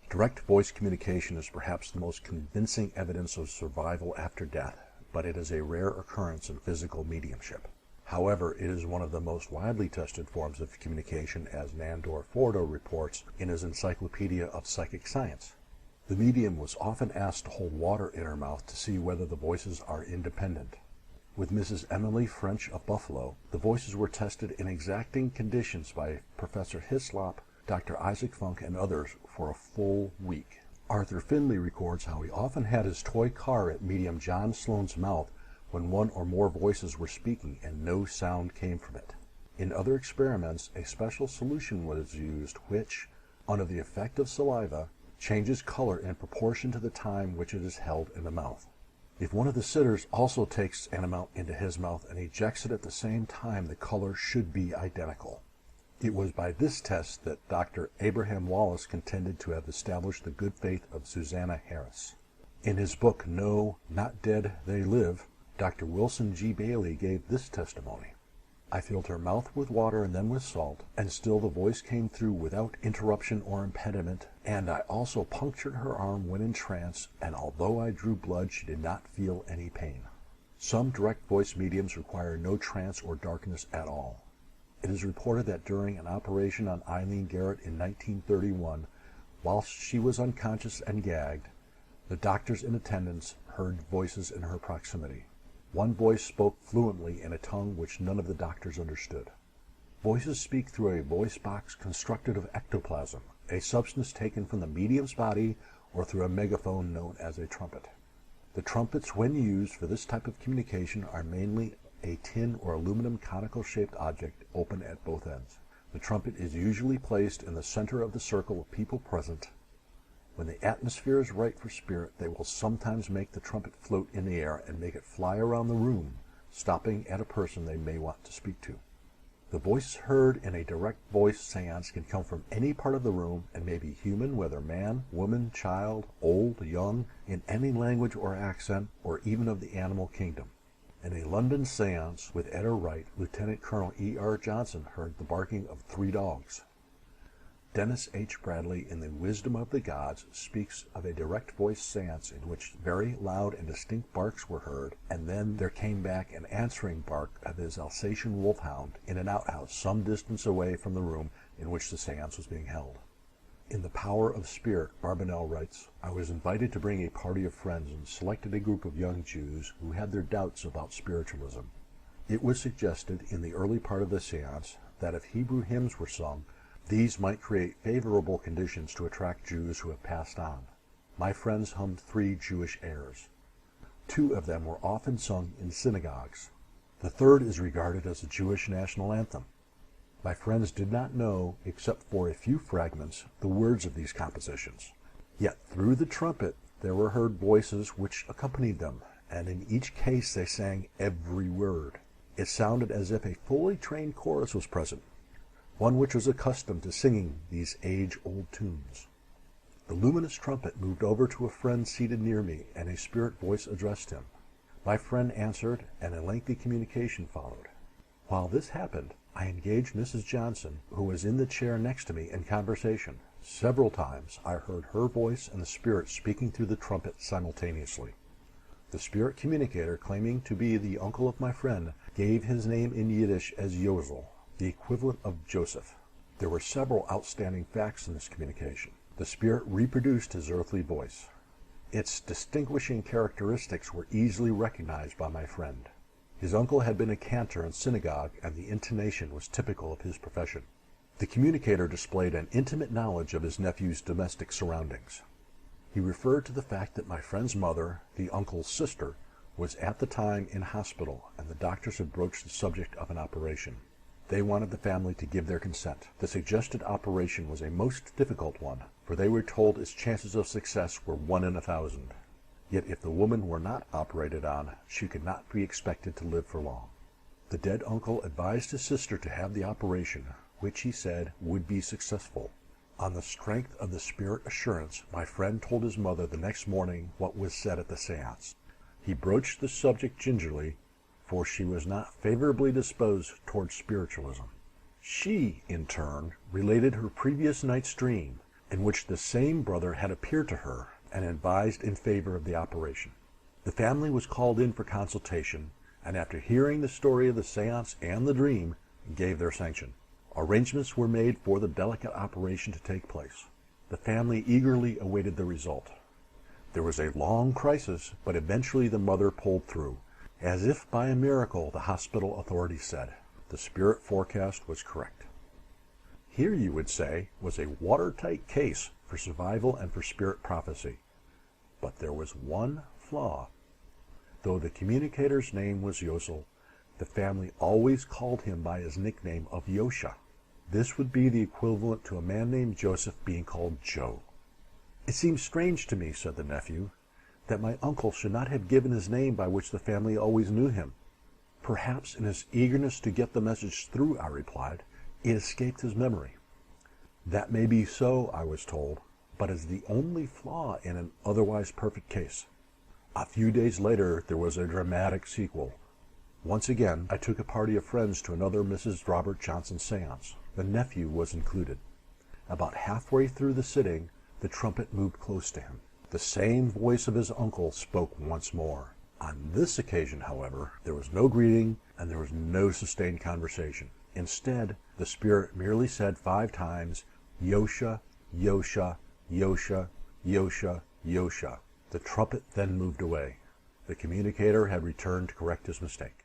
Direct voice communication is perhaps the most convincing evidence of survival after death, but it is a rare occurrence in physical mediumship. However, it is one of the most widely tested forms of communication, as Nandor Fodor reports in his Encyclopedia of Psychic Science. The medium was often asked to hold water in her mouth to see whether the voices are independent. With Mrs. Emily French of Buffalo, the voices were tested in exacting conditions by Professor Hyslop, Dr. Isaac Funk, and others for a full week. Arthur Findlay records how he often had his toy car at medium John Sloan's mouth when one or more voices were speaking and no sound came from it. In other experiments, a special solution was used which, under the effect of saliva, changes color in proportion to the time which it is held in the mouth. If one of the sitters also takes an amount into his mouth and ejects it at the same time, the color should be identical. It was by this test that Dr. Abraham Wallace contended to have established the good faith of Susanna Harris. In his book, No, Not Dead, They Live, Dr. Wilson G. Bailey gave this testimony. I filled her mouth with water and then with salt, and still the voice came through without interruption or impediment, and I also punctured her arm when in trance, and although I drew blood, she did not feel any pain. Some direct voice mediums require no trance or darkness at all. It is reported that during an operation on Eileen Garrett in 1931, whilst she was unconscious and gagged, the doctors in attendance heard voices in her proximity. One voice spoke fluently in a tongue which none of the doctors understood. Voices speak through a voice box constructed of ectoplasm, a substance taken from the medium's body, or through a megaphone known as a trumpet. The trumpets, when used for this type of communication, are mainly a tin or aluminum conical-shaped object open at both ends. The trumpet is usually placed in the center of the circle of people present. When the atmosphere is right for spirit, they will sometimes make the trumpet float in the air and make it fly around the room, stopping at a person they may want to speak to. The voice heard in a direct voice seance can come from any part of the room and may be human, whether man, woman, child, old, young, in any language or accent, or even of the animal kingdom. In a London seance with Eder Wright, Lieutenant Colonel E.R. Johnson heard the barking of 3 dogs. Dennis H. Bradley, in The Wisdom of the Gods, speaks of a direct voice seance in which very loud and distinct barks were heard, and then there came back an answering bark of his Alsatian wolfhound in an outhouse some distance away from the room in which the seance was being held. In The Power of Spirit, Barbanel writes, I was invited to bring a party of friends and selected a group of young Jews who had their doubts about spiritualism. It was suggested in the early part of the seance that if Hebrew hymns were sung, these might create favorable conditions to attract Jews who have passed on. My friends hummed 3 Jewish airs. 2 of them were often sung in synagogues. The third is regarded as a Jewish national anthem. My friends did not know, except for a few fragments, the words of these compositions. Yet through the trumpet there were heard voices which accompanied them, and in each case they sang every word. It sounded as if a fully trained chorus was present, one which was accustomed to singing these age-old tunes. The luminous trumpet moved over to a friend seated near me, and a spirit voice addressed him. My friend answered, and a lengthy communication followed. While this happened, I engaged Mrs. Johnson, who was in the chair next to me, in conversation. Several times I heard her voice and the spirit speaking through the trumpet simultaneously. The spirit communicator, claiming to be the uncle of my friend, gave his name in Yiddish as Yozel, the equivalent of Joseph. There were several outstanding facts in this communication. The spirit reproduced his earthly voice. Its distinguishing characteristics were easily recognized by my friend. His uncle had been a cantor in synagogue, and the intonation was typical of his profession. The communicator displayed an intimate knowledge of his nephew's domestic surroundings. He referred to the fact that my friend's mother, the uncle's sister, was at the time in hospital, and the doctors had broached the subject of an operation. They wanted the family to give their consent. The suggested operation was a most difficult one, for they were told its chances of success were 1 in 1,000. Yet if the woman were not operated on, she could not be expected to live for long. The dead uncle advised his sister to have the operation, which he said would be successful. On the strength of the spirit assurance, my friend told his mother the next morning what was said at the seance. He broached the subject gingerly, for she was not favorably disposed towards spiritualism. She, in turn, related her previous night's dream, in which the same brother had appeared to her and advised in favor of the operation. The family was called in for consultation, and after hearing the story of the seance and the dream, gave their sanction. Arrangements were made for the delicate operation to take place. The family eagerly awaited the result. There was a long crisis, but eventually the mother pulled through. As if by a miracle, the hospital authorities said. The spirit forecast was correct. Here, you would say, was a watertight case for survival and for spirit prophecy. But there was one flaw. Though the communicator's name was Yosel, the family always called him by his nickname of Yosha. This would be the equivalent to a man named Joseph being called Joe. It seems strange to me, said the nephew, that my uncle should not have given his name by which the family always knew him. Perhaps in his eagerness to get the message through, I replied, it escaped his memory. That may be so, I was told, but is the only flaw in an otherwise perfect case. A few days later, there was a dramatic sequel. Once again, I took a party of friends to another Mrs. Robert Johnson seance. The nephew was included. About halfway through the sitting, the trumpet moved close to him. The same voice of his uncle spoke once more. On this occasion, however, there was no greeting and there was no sustained conversation. Instead, the spirit merely said 5 times, Yosha, Yosha, Yosha, Yosha, Yosha. The trumpet then moved away. The communicator had returned to correct his mistake.